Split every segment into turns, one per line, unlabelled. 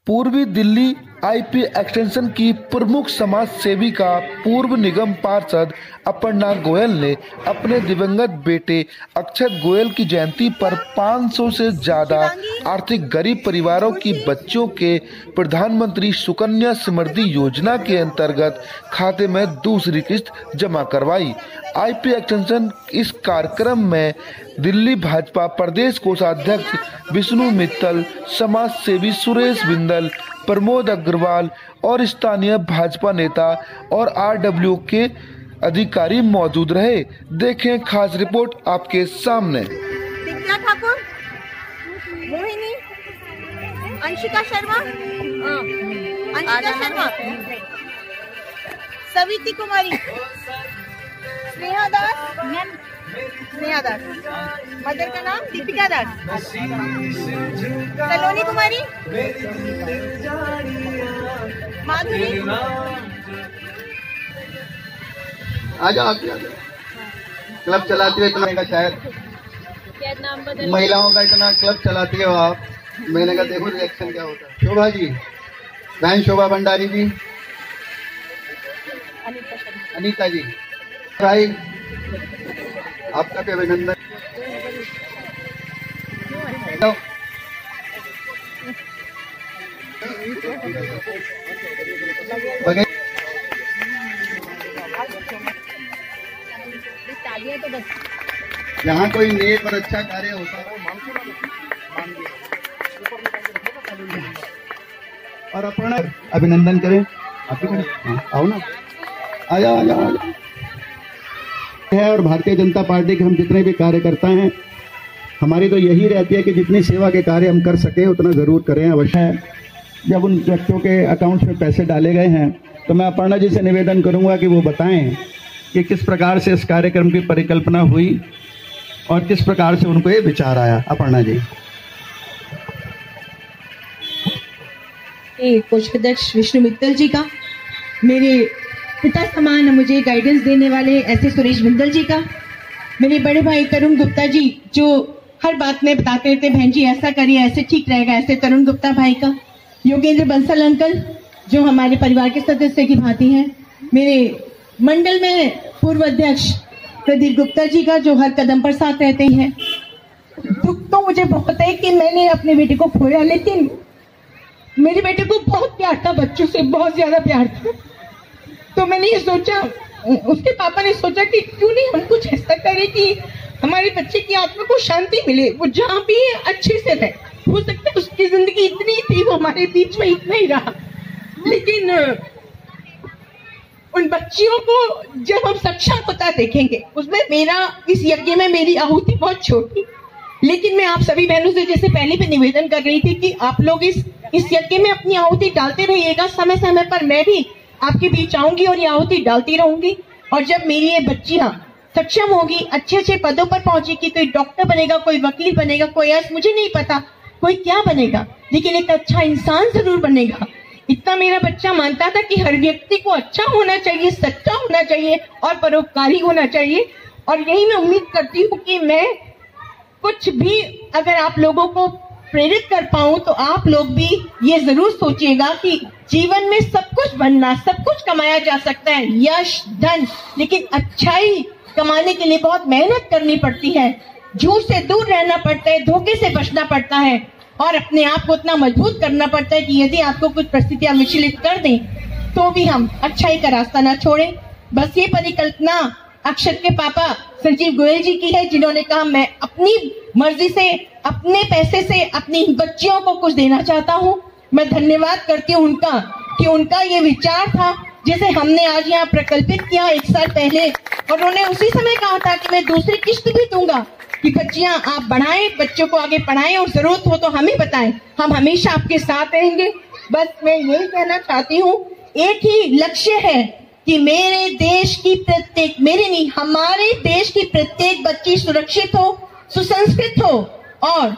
पूर्वी Delhi IP extension की प्रमुख समाज सेविका पूर्व निगम पार्षद अपर्णा गोयल ने अपने दिवंगत बेटे अक्षत गोयल की जयंती पर 500 से ज्यादा आर्थिक गरीब परिवारों की बच्चों के प्रधानमंत्री सुकन्या समृद्धि योजना के अंतर्गत खाते में दूसरी किस्त जमा करवाई। आईपी एक्सटेंशन इस कार्यक्रम में दिल्ली भाजपा प्रदेश कोषाध्यक्ष विष्णु मित्तल, समाज सेवी सुरेश बिंदल, प्रमोद अग्रवाल और स्थानीय भाजपा नेता और आरडब्ल्यू के अधिकारी मौजूद रहे। देखें खास रिपोर्ट आपके सामने।
दिव्या ठाकुर, मोहिनी, अंशिका शर्मा, सविती कुमारी, स्नेहा दास, मदर का नाम दीपिका दास, सलोनी कुमारी, माधुरी।
आ जाओ क्लब चलाती हो इतना का, शायद महिलाओं का इतना क्लब चलाती हो आप। मैंने कहा देखो रिएक्शन क्या होता है। शोभा जी, बहन शोभा भंडारी जी, अनीता जी, भाई आपका भी अभिनंदन। यहाँ कोई नेक और अच्छा कार्य होता है और अपना अभिनंदन करें। आओ ना, आ जाओ। है और भारतीय जनता पार्टी के हम जितने भी कार्यकर्ता हैं, हमारी तो यही रहती है कि जितनी सेवा के कार्य हम कर सके उतना जरूर करें। अवश्य है जब उन बच्चों के अकाउंट्स में पैसे डाले गए हैं तो मैं अपर्णा जी से निवेदन करूंगा कि वो बताएं कि किस प्रकार से इस कार्यक्रम की परिकल्पना हुई और किस प्रकार से उनको ये विचार आया। अपर्णा जी।
कोषाध्यक्ष विष्णु मित्तल जी का, मेरे पिता समान मुझे गाइडेंस देने वाले ऐसे सुरेश बिंदल जी का, मेरे बड़े भाई तरुण गुप्ता जी जो हर बात में बताते रहते बहन जी ऐसा करिए, ऐसे ठीक रहेगा, ऐसे तरुण गुप्ता भाई का, योगेंद्र बंसल अंकल जो हमारे परिवार के सदस्य की भांति हैं, मेरे मंडल में पूर्व अध्यक्ष प्रदीप गुप्ता जी का जो हर कदम पर साथ रहते हैं। दुख तो मुझे बहुत है कि मैंने अपने बेटे को खोया, लेकिन मेरे बेटे को बहुत प्यार था, बच्चों से बहुत ज्यादा प्यार था। तो मैंने ये सोचा, उसके पापा ने सोचा कि क्यों नहीं हम कुछ ऐसा करें कि हमारे बच्चे की आत्मा को शांति मिले, वो जहाँ भी है अच्छे से रहे। हो सकता है उसकी जिंदगी इतनी थी, वो हमारे बीच में इतना ही रहा, लेकिन उन बच्चियों को जब हम सक्षम होता देखेंगे, उसमें मेरा इस यज्ञ में मेरी आहुति बहुत छोटी, लेकिन मैं आप सभी बहनों से जैसे पहले भी निवेदन कर रही थी कि आप लोग इस यज्ञ में अपनी आहुति डालते रहिएगा। समय समय पर मैं भी आपके बीच आऊंगी और ये आहुति डालती रहूंगी। और जब मेरी ये बच्चियां सक्षम होगी, अच्छे अच्छे पदों पर पहुंचेगी, कोई डॉक्टर बनेगा, कोई वकील बनेगा, कोई मुझे नहीं पता कोई क्या बनेगा, लेकिन एक अच्छा इंसान जरूर बनेगा। इतना मेरा बच्चा मानता था कि हर व्यक्ति को अच्छा होना चाहिए, सच्चा होना चाहिए और परोपकारी होना चाहिए। और यही मैं उम्मीद करती हूँ कि मैं कुछ भी अगर आप लोगों को प्रेरित कर पाऊं तो आप लोग भी ये जरूर सोचिएगा कि जीवन में सब कुछ बनना, सब कुछ कमाया जा सकता है, यश धन, लेकिन अच्छाई कमाने के लिए बहुत मेहनत करनी पड़ती है, झूठ से दूर रहना पड़ता है, धोखे से बचना पड़ता है और अपने आप को इतना मजबूत करना पड़ता है कि यदि आपको कुछ परिस्थितियां विचलित कर दें तो भी हम अच्छाई का रास्ता ना छोड़ें। बस ये परिकल्पना अक्षत के पापा संजीव गोयल जी की है, जिन्होंने कहा मैं अपनी मर्जी से, अपने पैसे से अपनी बच्चियों को कुछ देना चाहता हूँ। मैं धन्यवाद करती हूँ उनका कि उनका ये विचार था जिसे हमने आज यहाँ प्रकल्पित किया 1 साल पहले, और उन्होंने उसी समय कहा था कि मैं दूसरी किस्त भी दूंगा कि बच्चियां आप बढ़ाएं, बच्चों को आगे पढ़ाएं और जरूरत हो तो हमें बताएं, हम हमेशा आपके साथ रहेंगे। बस मैं यही कहना चाहती हूँ, एक ही लक्ष्य है कि मेरे देश की प्रत्येक, मेरे नहीं हमारे देश की प्रत्येक बच्ची सुरक्षित हो, सुसंस्कृत हो और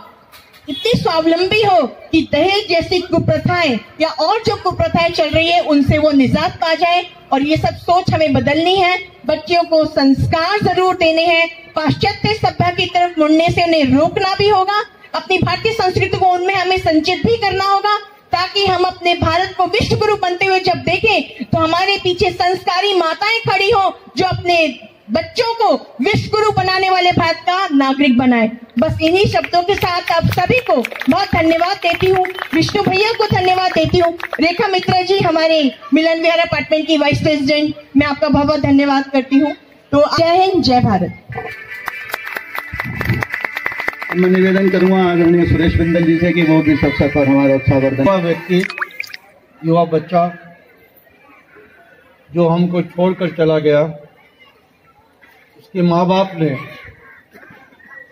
इतनी स्वावलंबी हो कि दहेज जैसी कुप्रथाएं या और जो कुप्रथाएं चल रही है उनसे वो निजात पा जाए। और ये सब सोच हमें बदलनी है, बच्चियों को संस्कार जरूर देने हैं, पाश्चात्य सभ्यता की तरफ मुड़ने से उन्हें रोकना भी होगा, अपनी भारतीय संस्कृति को उनमें हमें संचित भी करना होगा, ताकि हम अपने भारत को विश्व गुरु बनते हुए जब देखें तो हमारे पीछे संस्कारी माताएं खड़ी हो जो अपने बच्चों को विश्व गुरु बनाने वाले भारत का नागरिक बनाए। बस इन्हीं शब्दों के साथ आप सभी को बहुत धन्यवाद देती हूँ। विष्णु भैया को धन्यवाद देती हूँ। रेखा मित्रा जी हमारे मिलन विहार अपार्टमेंट की वाइस प्रेसिडेंट, मैं आपका बहुत बहुत धन्यवाद करती हूँ। तो जय हिंद, जय भारत।
मैं निवेदन करूंगा आदरणीय सुरेश बिंदल जी से कि वो भी इस अवसर पर हमारा उत्साहवर्धन।
युवा व्यक्ति, युवा बच्चा जो हमको छोड़कर चला गया, उसके माँ बाप ने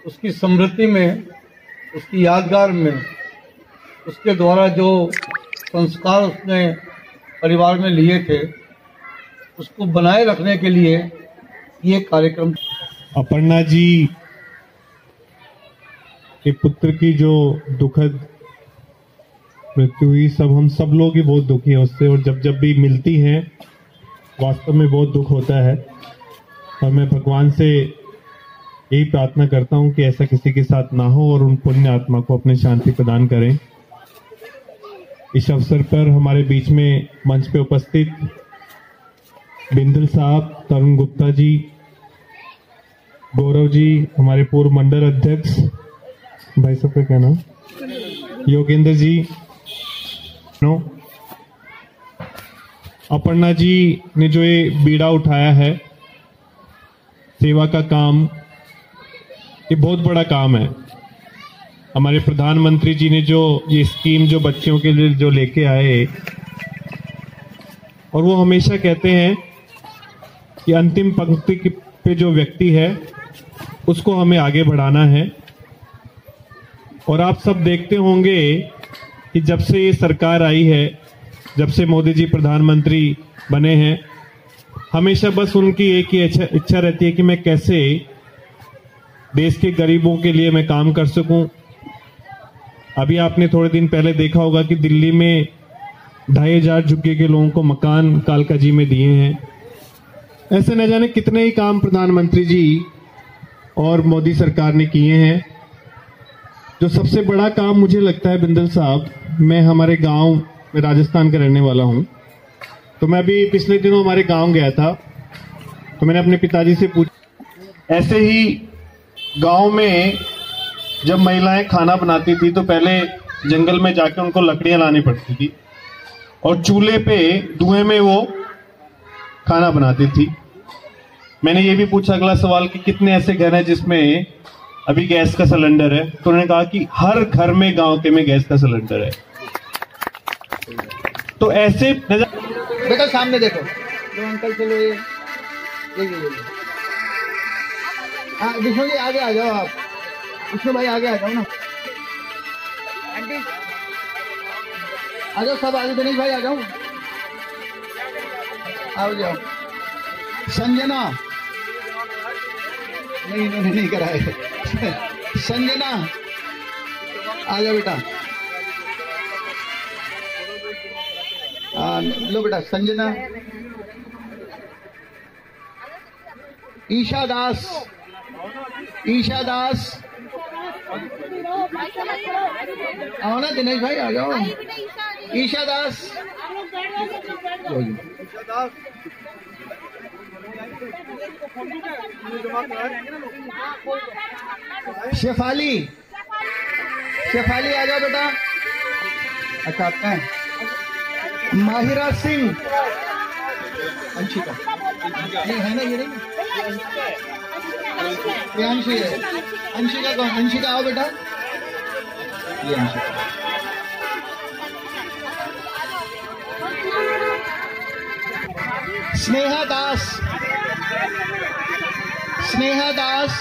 उसकी स्मृति में, उसकी यादगार में, उसके द्वारा जो संस्कार उसने परिवार में लिए थे, उसको बनाए रखने के लिए ये कार्यक्रम।
अपर्णा जी के पुत्र की जो दुखद मृत्यु हुई, हम सब लोग ही बहुत दुखी हैं उससे, और जब भी मिलती हैं वास्तव में बहुत दुख होता है। और मैं भगवान से यही प्रार्थना करता हूं कि ऐसा किसी के साथ ना हो और उन पुण्य आत्मा को अपनी शांति प्रदान करें। इस अवसर पर हमारे बीच में मंच पे उपस्थित बिंदल साहब, तरुण गुप्ता जी, गौरव जी, हमारे पूर्व मंडल अध्यक्ष, भाई साहब का क्या नाम, योगेंद्र जी, अपर्णा जी ने जो ये बीड़ा उठाया है, सेवा का काम, ये बहुत बड़ा काम है। हमारे प्रधानमंत्री जी ने जो ये स्कीम जो बच्चों के लिए जो लेके आए, और वो हमेशा कहते हैं कि अंतिम पंक्ति पे जो व्यक्ति है उसको हमें आगे बढ़ाना है। और आप सब देखते होंगे कि जब से ये सरकार आई है, जब से मोदी जी प्रधानमंत्री बने हैं, हमेशा बस उनकी एक ही इच्छा रहती है कि मैं कैसे देश के गरीबों के लिए मैं काम कर सकूं। अभी आपने थोड़े दिन पहले देखा होगा कि दिल्ली में 2500 झुग्गी के लोगों को मकान कालकाजी में दिए हैं। ऐसे न जाने कितने ही काम प्रधानमंत्री जी और मोदी सरकार ने किए हैं। जो सबसे बड़ा काम मुझे लगता है बिंदल साहब, मैं हमारे गांव में राजस्थान का रहने वाला हूं, तो मैं अभी पिछले दिनों हमारे गांव गया था, तो मैंने अपने पिताजी से पूछा, ऐसे ही गांव में जब महिलाएं खाना बनाती थी तो पहले जंगल में जाके उनको लकड़ियां लानी पड़ती थी और चूल्हे पे धुएं में वो खाना बनाती थी। मैंने ये भी पूछा अगला सवाल कि कितने ऐसे घर हैं जिसमें अभी गैस का सिलेंडर है, तो उन्होंने कहा कि हर घर में गांव के में गैस का सिलेंडर है। तो ऐसे
बेटा सामने देखो, जो अंकल चलो ये हाँ विष्णु जी आगे आ जाओ, आप विष्णु भाई आगे आ जाओ ना, आ जाओ सब आगे, दिनेश भाई आ जाओ, आओ जाओ। संजना नहीं इन्होंने नहीं कराए। संजना आ जाओ बेटा, लो बेटा संजना। ईशा दास, ईशा दास आओ ना, दिनेश भाई आ जाओ। ईशा दास, शेफाली, शेफाली आ जाओ बेटा। अच्छा आपका है माहिरा सिंह, अंशिका नहीं है ना, ये नहीं प्रियांशी है। अंशिका कौन, अंशिका आओ बेटा, ये अंशिका। स्नेहा दास, स्नेहा दास,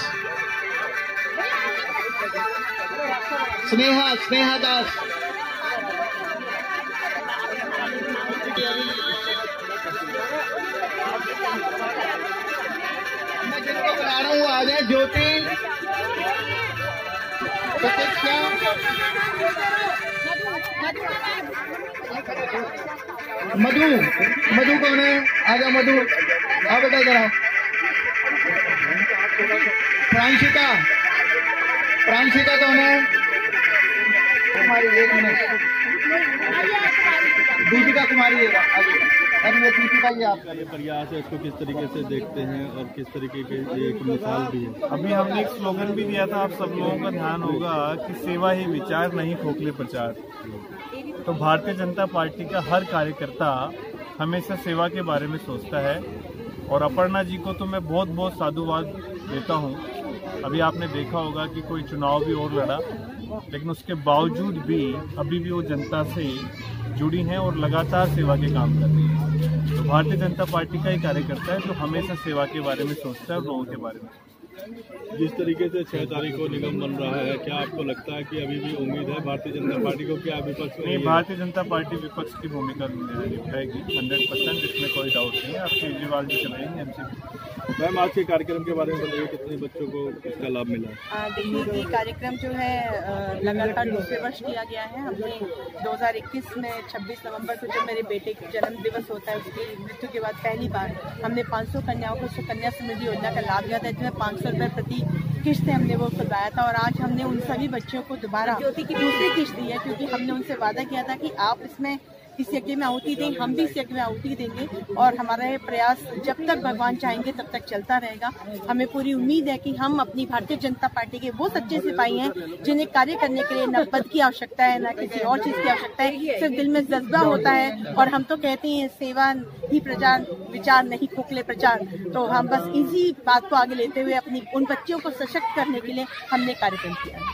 स्नेहा, स्नेहा दास। मैं जिनको बुला रहा हूँ आ जाए। ज्योति, प्रतीक्षा, मधु, मधु कौन है, आ जाओ मधु, आओ बेटा इधर आओ। प्रांशिका, प्रांशिका कौन है, कुमारी, एक मिनट, दीपिका कुमारी अभी ये दीपिका ये आपका
ये प्रयास है, इसको किस तरीके से देखते हैं और किस तरीके के ये एक मिसाल भी है।
अभी हमने एक स्लोगन भी दिया था, आप सब लोगों का ध्यान होगा कि सेवा ही विचार, नहीं खोखले प्रचार। तो भारतीय जनता पार्टी का हर कार्यकर्ता हमेशा सेवा के बारे में सोचता है और अपर्णा जी को तो मैं बहुत बहुत साधुवाद देता हूँ। अभी आपने देखा होगा कि कोई चुनाव भी और लड़ा, लेकिन उसके बावजूद भी अभी भी वो जनता से जुड़ी हैं और लगातार सेवा के काम कर रही है। तो भारतीय जनता पार्टी का एक कार्यकर्ता है जो हमेशा सेवा के बारे में सोचता है और लोगों के बारे में।
जिस तरीके से 6 तारीख को निगम बन रहा है, क्या आपको लगता है कि अभी भी उम्मीद है भारतीय जनता पार्टी को? क्या विपक्ष
नहीं, भारतीय जनता पार्टी विपक्ष की भूमिका निभाएगी 100%, इसमें कोई डाउट नहीं है। आप केजरीवाल जी चलाएंगे एमसीपी।
मैम, आज के कार्यक्रम के बारे में बताइए, कितने बच्चों को इसका लाभ मिला?
देखिए, ये कार्यक्रम जो है लगातार दूसरे वर्ष किया गया है। हमने 2021 में 26 नवंबर को जब मेरे बेटे का जन्म दिवस होता है, उसकी मृत्यु के बाद पहली बार हमने 500 कन्याओं को सुकन्या समृद्धि योजना का लाभ दिया था, जिसमें 500 रुपये प्रति किस्त हमने वो खुलवाया था। और आज हमने उन सभी बच्चों को दोबारा ज्योति की दूसरी किस्त दी है, क्योंकि हमने उनसे वादा किया था कि आप इसमें इस यज्ञ में आहुति दें, हम भी इस यज्ञ में आहुति देंगे और हमारा ये प्रयास जब तक भगवान चाहेंगे तब तक चलता रहेगा। हमें पूरी उम्मीद है कि हम अपनी भारतीय जनता पार्टी के वो सच्चे सिपाही हैं जिन्हें कार्य करने के लिए न पद की आवश्यकता है, न किसी और चीज़ की आवश्यकता है, सिर्फ दिल में जज्बा होता है। और हम तो कहते हैं सेवा ही प्रचार, विचार नहीं खोखले प्रचार। तो हम बस इसी बात को आगे लेते हुए अपनी उन बच्चियों को सशक्त करने के लिए हमने कार्यक्रम किया है।